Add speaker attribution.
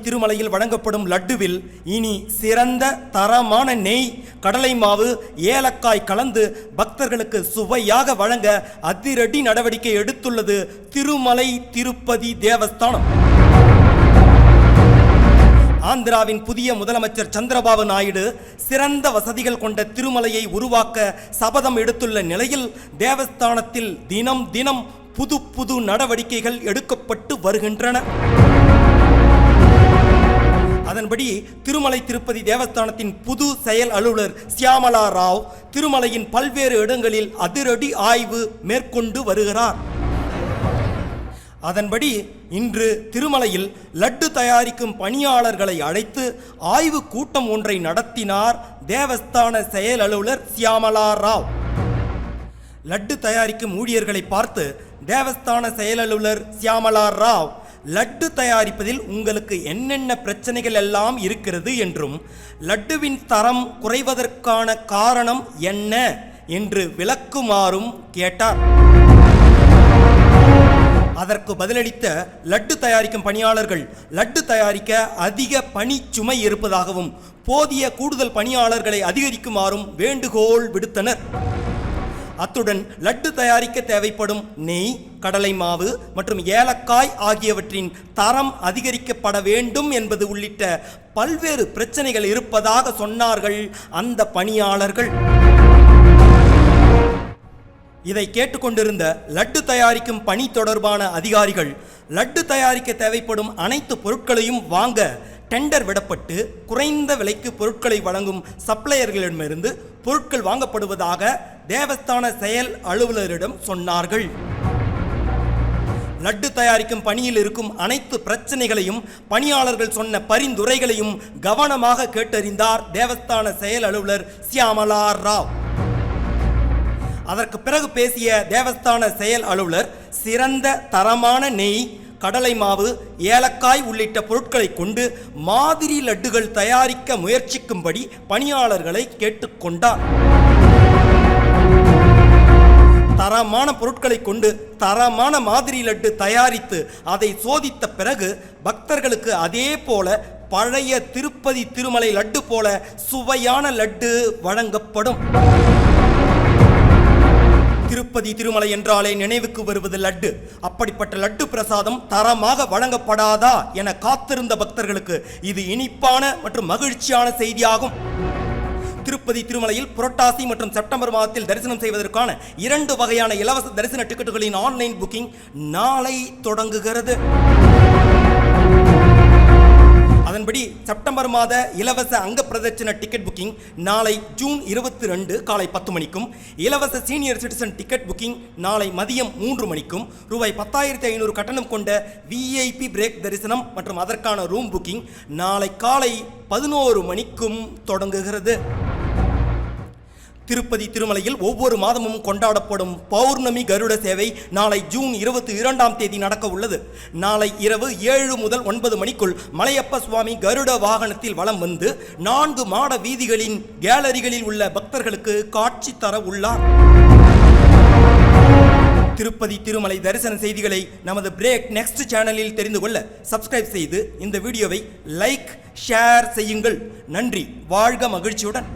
Speaker 1: திருமலையில் வழங்கப்படும் லட்டுவில் இனி சிறந்த தரமான நெய், கடலை மாவு, ஏலக்காய் கலந்து பக்தர்களுக்கு சுவையாக வழங்க அதிரடி நடவடிக்கை எடுத்துள்ளது திருமலை திருப்பதி தேவஸ்தானம். ஆந்திராவின் புதிய முதலமைச்சர் சந்திரபாபு நாயுடு சிறந்த வசதிகள் கொண்ட திருமலையை உருவாக்க சபதம் எடுத்துள்ள நிலையில் தேவஸ்தானத்தில் தினம் தினம் புது புது நடவடிக்கைகள் எடுக்கப்பட்டு வருகின்றன. அதன்படி திருமலை திருப்பதி தேவஸ்தானத்தின் புது செயல் அலுவலர் சியாமலா ராவ் திருமலையின் பல்வேறு இடங்களில் அதிரடி ஆய்வு மேற்கொண்டு வருகிறார். அதன்படி இன்று திருமலையில் லட்டு தயாரிக்கும் பணியாளர்களை அழைத்து ஆய்வு கூட்டம் ஒன்றை நடத்தினார் தேவஸ்தான செயல் அலுவலர் சியாமலா ராவ். லட்டு தயாரிக்கும் ஊழியர்களை பார்த்து தேவஸ்தான செயல் அலுவலர் சியாமலா ராவ், லட்டு தயாரிப்பதில் உங்களுக்கு என்னென்ன பிரச்சனைகள் எல்லாம் இருக்கிறது என்றும் லட்டுவின் தரம் குறைவதற்கான காரணம் என்ன என்று விளக்குமாறும் கேட்டார். அதற்கு பதிலளித்த லட்டு தயாரிக்கும் பணியாளர்கள், லட்டு தயாரிக்க அதிக பணி சுமை இருப்பதாகவும் போதிய கூடுதல் பணியாளர்களை அதிகரிக்குமாறும் வேண்டுகோள் விடுத்தனர். அத்துடன் லட்டு தயாரிக்க தேவைப்படும் நெய், கடலை மாவு மற்றும் ஏலக்காய் ஆகியவற்றின் தரம் அதிகரிக்கப்பட வேண்டும் என்பது உள்ளிட்ட பல்வேறு பிரச்சனைகள் இருப்பதாக சொன்னார்கள் அந்த பணியாளர்கள். இதை கேட்டுக்கொண்டிருந்த லட்டு தயாரிக்கும் பணி தொடர்பான அதிகாரிகள், லட்டு தயாரிக்க தேவைப்படும் அனைத்து பொருட்களையும் வாங்க டெண்டர் விடப்பட்டு குறைந்த விலைக்கு பொருட்களை வழங்கும் சப்ளையர்களிடமிருந்து பொருட்கள் வாங்கப்படுவதாக தேவஸ்தான செயல் அலுவலரிடம் சொன்னார்கள். லட்டு தயாரிக்கும் பணியில் இருக்கும் அனைத்து பிரச்சனைகளையும் பணியாளர்கள் சொன்ன பரிந்துரைகளையும் கவனமாக கேட்டறிந்தார் தேவஸ்தான செயல் அலுவலர் சியாமலா ராவ். அதற்கு பிறகு பேசிய தேவஸ்தான செயல் அலுவலர், சிறந்த தரமான நெய், கடலை மாவு, ஏலக்காய் உள்ளிட்ட பொருட்களை கொண்டு மாதிரி லட்டுகள் தயாரிக்க முயற்சிக்கும்படி பணியாளர்களை கேட்டுக்கொண்டார். தரமான பொருட்களை கொண்டு தரமான மாதிரி லட்டு தயாரித்து அதை சோதித்த பிறகு பக்தர்களுக்கு அதே போல பழைய திருப்பதி திருமலை லட்டு போல சுவையான லட்டு வழங்கப்படும். திருப்பதி திருமலை என்றாலே நினைவுக்கு வருவது லட்டு. அப்படிப்பட்ட லட்டு பிரசாதம் தரமாக வழங்கப்படாதா என காத்திருந்த பக்தர்களுக்கு இது இனிப்பான மற்றும் மகிழ்ச்சியான செய்தியாகும். திருப்பதி திருமலையில் புரட்டாசி மற்றும் செப்டம்பர் மாதத்தில் தரிசனம் செய்வதற்கான 2 வகையான இலவச தரிசன டிக்கெட்டுகளின் ஆன்லைன் புக்கிங் நாளை தொடங்குகிறது. அதன்படி செப்டம்பர் மாத இலவச அங்க பிரதட்சண டிக்கெட் புக்கிங் நாளை ஜூன் 22 காலை 10 மணிக்கும், இலவச சீனியர் சிட்டிசன் டிக்கெட் புக்கிங் நாளை மதியம் 3 மணிக்கும், ரூபாய் 10,500 கட்டணம் கொண்ட விஐபி பிரேக் தரிசனம் மற்றும் அதற்கான ரூம் புக்கிங் நாளை காலை 11 மணிக்கும் தொடங்குகிறது. திருப்பதி திருமலையில் ஒவ்வொரு மாதமும் கொண்டாடப்படும் பௌர்ணமி கருட சேவை நாளை ஜூன் 22ஆம் தேதி நடக்க உள்ளது. நாளை இரவு 7 முதல் 9 மணிக்குள் மலையப்ப சுவாமி கருட வாகனத்தில் வலம் வந்து 4 மாட வீதிகளின் கேலரிகளில் உள்ள பக்தர்களுக்கு காட்சி தர உள்ளார். திருப்பதி திருமலை தரிசன செய்திகளை நமது பிரேக் நெக்ஸ்ட் சேனலில் தெரிந்து கொள்ள சப்ஸ்கிரைப் செய்து இந்த வீடியோவை லைக், ஷேர் செய்யுங்கள். நன்றி. வாழ்க மகிழ்ச்சியுடன்.